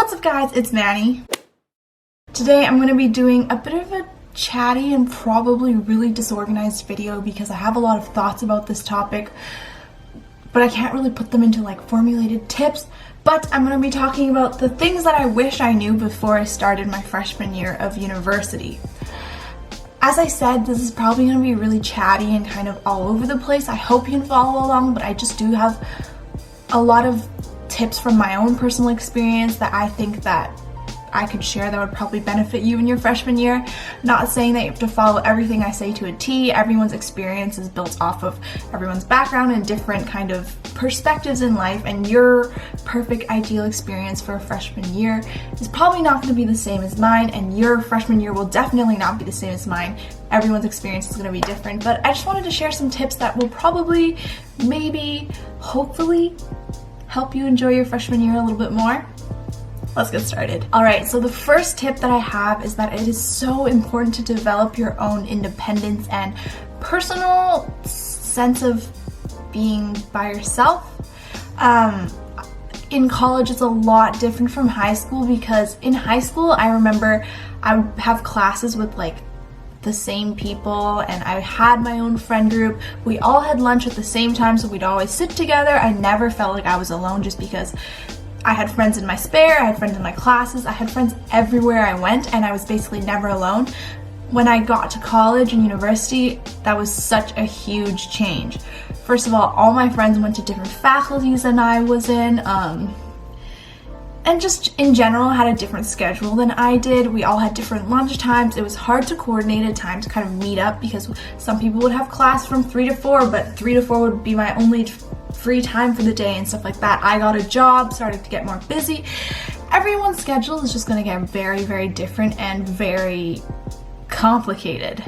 What's up guys, it's Manny. Today I'm going to be doing a bit of a chatty and probably really disorganized video because I have a lot of thoughts about this topic, but I can't really put them into like formulated tips. But I'm going to be talking about the things that I wish I knew before I started my freshman year of university. As I said, this is probably going to be really chatty and kind of all over the place. I hope you can follow along, but I just do have a lot of tips from my own personal experience that I think that I could share that would probably benefit you in your freshman year. Not saying that you have to follow everything I say to a T. Everyone's experience is built off of everyone's background and different kind of perspectives in life, and your perfect ideal experience for a freshman year is probably not going to be the same as mine, and your freshman year will definitely not be the same as mine. Everyone's experience is going to be different, but I just wanted to share some tips that will probably, maybe, hopefully help you enjoy your freshman year a little bit more. Let's get started. Alright, so the first tip that I have is that it is so important to develop your own independence and personal sense of being by yourself. In college, it's a lot different from high school because in high school, I remember I would have classes with like the same people, and I had my own friend group. We all had lunch at the same time, so we'd always sit together. I never felt like I was alone just because I had friends in my spare, I had friends in my classes, I had friends everywhere I went, and I was basically never alone. When I got to college and university, that was such a huge change. First of all my friends went to different faculties than I was in, and just in general had a different schedule than I did. We all had different lunch times. It was hard to coordinate a time to kind of meet up because some people would have class from 3 to 4, but 3 to 4 would be my only free time for the day and stuff like that. I got a job, started to get more busy. Everyone's schedule is just going to get very, very different and very complicated.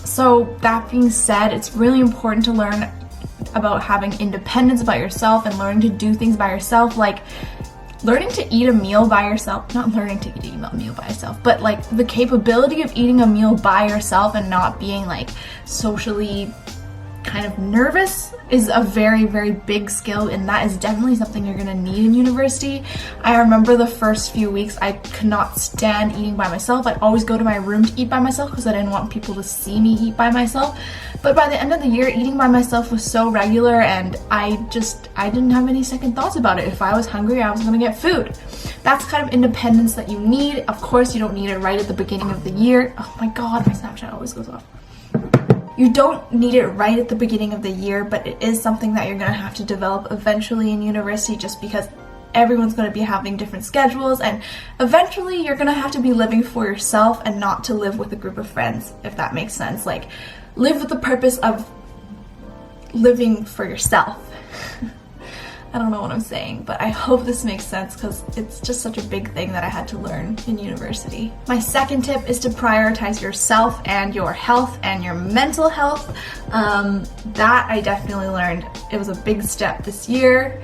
So that being said, it's really important to learn about having independence about yourself and learning to do things by yourself, like learning to eat a meal by yourself, not learning to eat a meal by yourself, but like the capability of eating a meal by yourself and not being like socially kind of nervous is a very, very big skill, and that is definitely something you're gonna need in university. I remember the first few weeks I could not stand eating by myself. I'd always go to my room to eat by myself because I didn't want people to see me eat by myself. But by the end of the year, eating by myself was so regular, and I didn't have any second thoughts about it. If I was hungry, I was gonna get food. That's kind of independence that you need. Of course, you don't need it right at the beginning of the year. Oh my god, my Snapchat always goes off. You don't need it right at the beginning of the year, but it is something that you're going to have to develop eventually in university, just because everyone's going to be having different schedules, and eventually you're going to have to be living for yourself and not to live with a group of friends, if that makes sense. Like, live with the purpose of living for yourself. I don't know what I'm saying, but I hope this makes sense because it's just such a big thing that I had to learn in university. My second tip is to prioritize yourself and your health and your mental health. That I definitely learned. It was a big step this year.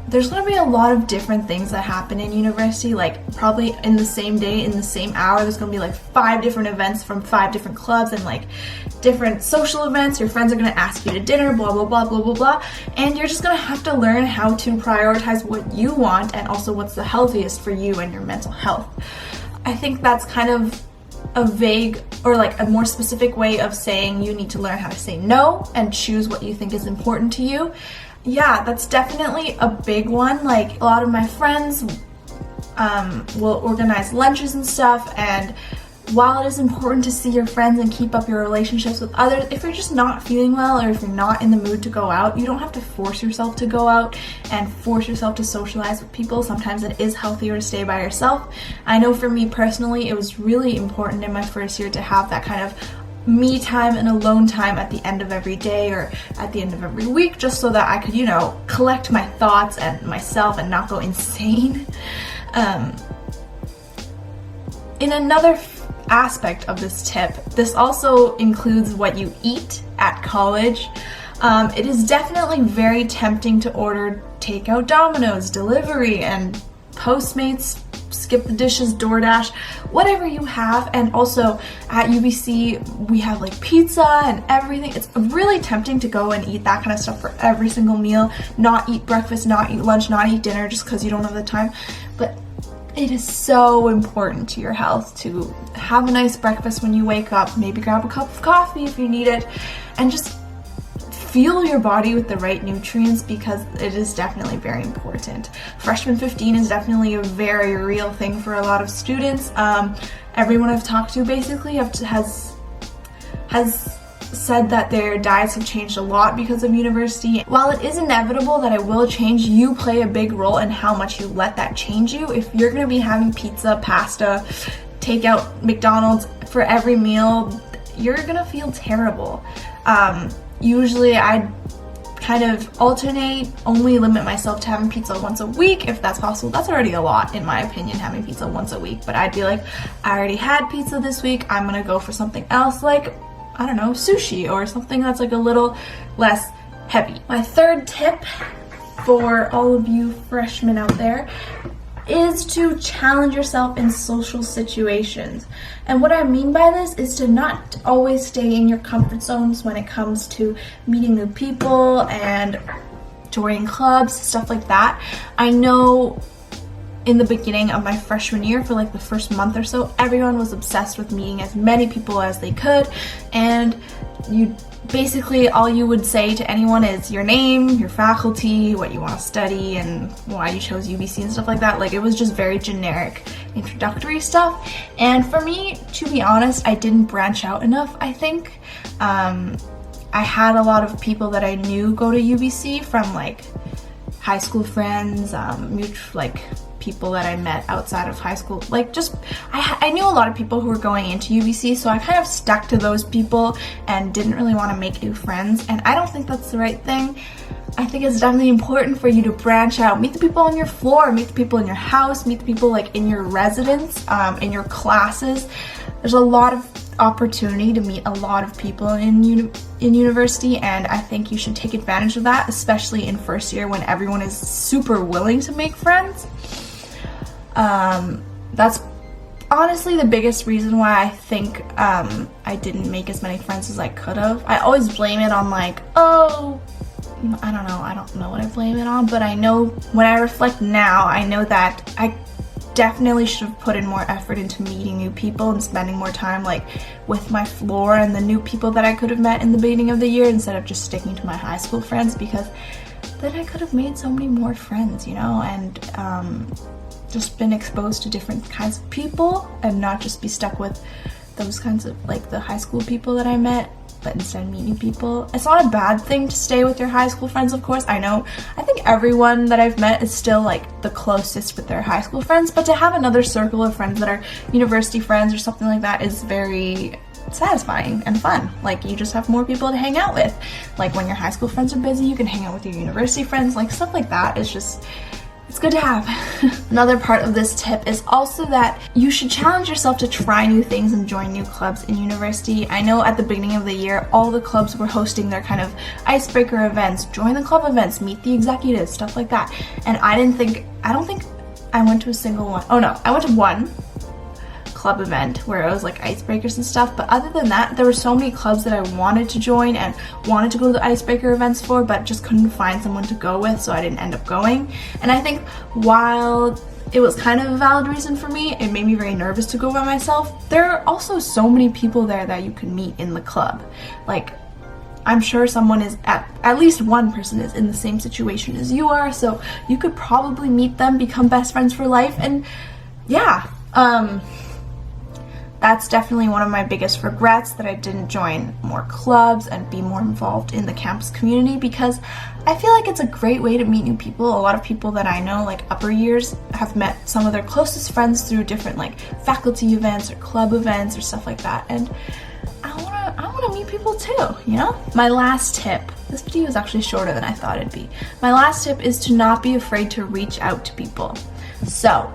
There's going to be a lot of different things that happen in university, like probably in the same day, in the same hour, there's going to be like 5 different events from 5 different clubs and like different social events. Your friends are going to ask you to dinner, blah, blah, blah, blah, blah, blah. And you're just going to have to learn how to prioritize what you want and also what's the healthiest for you and your mental health. I think that's kind of a vague or like a more specific way of saying you need to learn how to say no and choose what you think is important to you. Yeah, that's definitely a big one. Like, a lot of my friends will organize lunches and stuff, and while it is important to see your friends and keep up your relationships with others, if you're just not feeling well or if you're not in the mood to go out, you don't have to force yourself to go out and force yourself to socialize with people. Sometimes it is healthier to stay by yourself. I know for me personally, it was really important in my first year to have that kind of me time and alone time at the end of every day or at the end of every week, just so that I could, collect my thoughts and myself and not go insane. In another aspect of this tip, this also includes what you eat at college. It is definitely very tempting to order takeout, Domino's, delivery, and Postmates skip the dishes, DoorDash, whatever you have. And also at UBC, we have like pizza and everything. It's really tempting to go and eat that kind of stuff for every single meal, not eat breakfast, not eat lunch, not eat dinner just because you don't have the time. But it is so important to your health to have a nice breakfast when you wake up, maybe grab a cup of coffee if you need it, and just fuel your body with the right nutrients, because it is definitely very important. Freshman 15 is definitely a very real thing for a lot of students. Everyone I've talked to basically has said that their diets have changed a lot because of university. While it is inevitable that it will change, you play a big role in how much you let that change you. If you're going to be having pizza, pasta, takeout, McDonald's for every meal, you're going to feel terrible. Usually I kind of alternate, only limit myself to having pizza once a week if that's possible. That's already a lot in my opinion, having pizza once a week, but I'd be like, I already had pizza this week, I'm gonna go for something else like, I don't know, sushi or something that's like a little less heavy. My third tip for all of you freshmen out there is to challenge yourself in social situations. And what I mean by this is to not always stay in your comfort zones when it comes to meeting new people and joining clubs, stuff like that. I know in the beginning of my freshman year, for like the first month or so, everyone was obsessed with meeting as many people as they could, and you basically all you would say to anyone is your name, your faculty, what you want to study, and why you chose UBC and stuff like that. Like, it was just very generic introductory stuff. And for me, to be honest, I didn't branch out enough, I think. I had a lot of people that I knew go to UBC from like high school friends, like people that I met outside of high school. Like, just I knew a lot of people who were going into UBC, so I kind of stuck to those people and didn't really want to make new friends, and I don't think that's the right thing. I think it's definitely important for you to branch out, meet the people on your floor, meet the people in your house, meet the people like in your residence, in your classes. There's a lot of opportunity to meet a lot of people in university, and I think you should take advantage of that, especially in first year when everyone is super willing to make friends. That's honestly the biggest reason why I think I didn't make as many friends as I could have. I always blame it on like, oh, I don't know what I blame it on, but I know when I reflect now, I know that I definitely should have put in more effort into meeting new people and spending more time like with my floor and the new people that I could have met in the beginning of the year, instead of just sticking to my high school friends, because then I could have made so many more friends, you know, and just been exposed to different kinds of people and not just be stuck with those kinds of like the high school people that I met, but instead meet new people. It's not a bad thing to stay with your high school friends, of course. I think everyone that I've met is still like the closest with their high school friends, but to have another circle of friends that are university friends or something like that is very satisfying and fun. Like, you just have more people to hang out with. Like, when your high school friends are busy, you can hang out with your university friends. Like, stuff like that is just, it's good to have. Another part of this tip is also that you should challenge yourself to try new things and join new clubs in university. I know at the beginning of the year, all the clubs were hosting their kind of icebreaker events, join the club events, meet the executives, stuff like that. And I don't think I went to a single one. Oh no, I went to one club event where it was like icebreakers and stuff, but other than that, there were so many clubs that I wanted to join and wanted to go to the icebreaker events for, but just couldn't find someone to go with, so I didn't end up going. And I think while it was kind of a valid reason for me, it made me very nervous to go by myself. There are also so many people there that you can meet in the club. Like, I'm sure someone is at least one person is in the same situation as you are, so you could probably meet them, become best friends for life, and yeah, that's definitely one of my biggest regrets, that I didn't join more clubs and be more involved in the campus community, because I feel like it's a great way to meet new people. A lot of people that I know, like upper years, have met some of their closest friends through different like faculty events or club events or stuff like that, and I wanna meet people too, you know? My last tip, this video is actually shorter than I thought it'd be. My last tip is to not be afraid to reach out to people. So,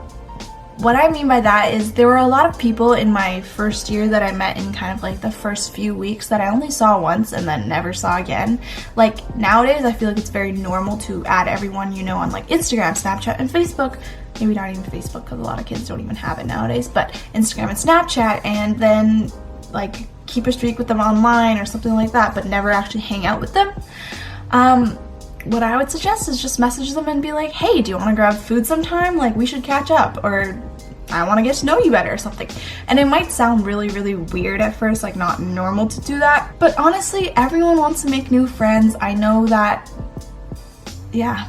what I mean by that is there were a lot of people in my first year that I met in kind of like the first few weeks that I only saw once and then never saw again. Like nowadays I feel like it's very normal to add everyone you know on like Instagram, Snapchat, and Facebook. Maybe not even Facebook because a lot of kids don't even have it nowadays, but Instagram and Snapchat, and then like keep a streak with them online or something like that, but never actually hang out with them. What I would suggest is just message them and be like, hey, do you want to grab food sometime? Like, we should catch up, or I want to get to know you better or something. And it might sound really, really weird at first, like not normal to do that, but honestly, everyone wants to make new friends. I know that, yeah.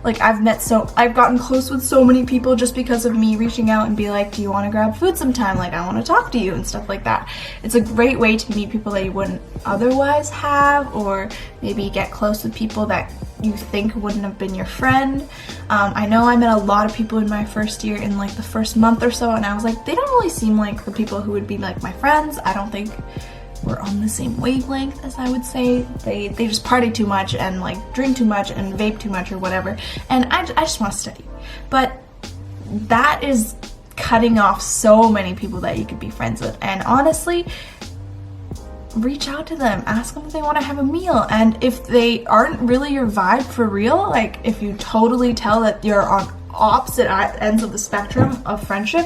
Like I've gotten close with so many people just because of me reaching out and be like, do you want to grab food sometime? Like I want to talk to you and stuff like that. It's a great way to meet people that you wouldn't otherwise have, or maybe get close with people that you think wouldn't have been your friend. I know I met a lot of people in my first year in like the first month or so, and I was like, they don't really seem like the people who would be like my friends. I don't think we're on the same wavelength, as I would say. They just party too much and like drink too much and vape too much or whatever, and I just want to study. But that is cutting off so many people that you could be friends with. And honestly, reach out to them, ask them if they want to have a meal, and if they aren't really your vibe for real, like if you totally tell that you're on opposite ends of the spectrum of friendship,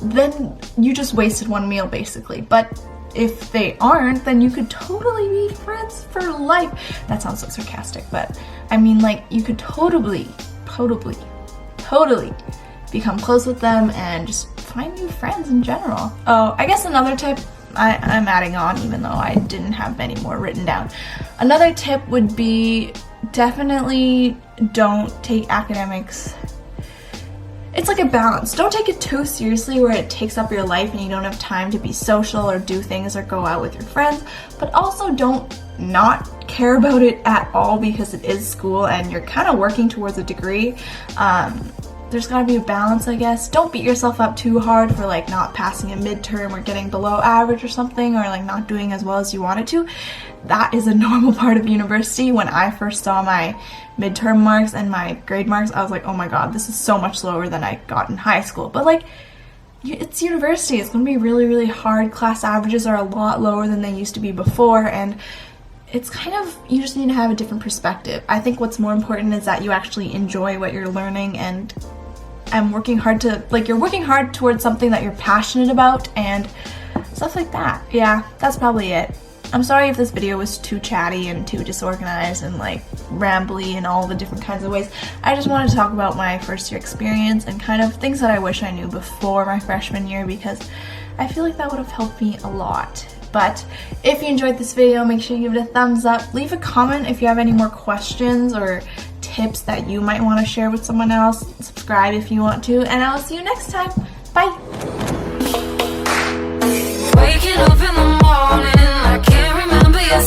then you just wasted one meal basically. But if they aren't, then you could totally be friends for life. That sounds so sarcastic, but I mean, like, you could totally become close with them and just find new friends in general. Oh, I guess another tip I'm adding on, even though I didn't have many more written down. Another tip would be definitely don't take academics. It's like a balance. Don't take it too seriously where it takes up your life and you don't have time to be social or do things or go out with your friends, but also don't not care about it at all because it is school and you're kind of working towards a degree. There's gotta be a balance, I guess. Don't beat yourself up too hard for like not passing a midterm or getting below average or something, or like not doing as well as you wanted to. That is a normal part of university. When I first saw my midterm marks and my grade marks, I was like, oh my god, this is so much lower than I got in high school. But like, it's university. It's gonna be really, really hard. Class averages are a lot lower than they used to be before, and it's kind of, you just need to have a different perspective. I think what's more important is that you actually enjoy what you're learning and working hard to, like, you're working hard towards something that you're passionate about and stuff like that. Yeah, that's probably it. I'm sorry if this video was too chatty and too disorganized and like rambly in all the different kinds of ways. I just wanted to talk about my first year experience and kind of things that I wish I knew before my freshman year, because I feel like that would have helped me a lot. But if you enjoyed this video, make sure you give it a thumbs up. Leave a comment if you have any more questions or tips that you might want to share with someone else. Subscribe if you want to, and I'll see you next time. Bye! Waking up in the morning, I can't remember your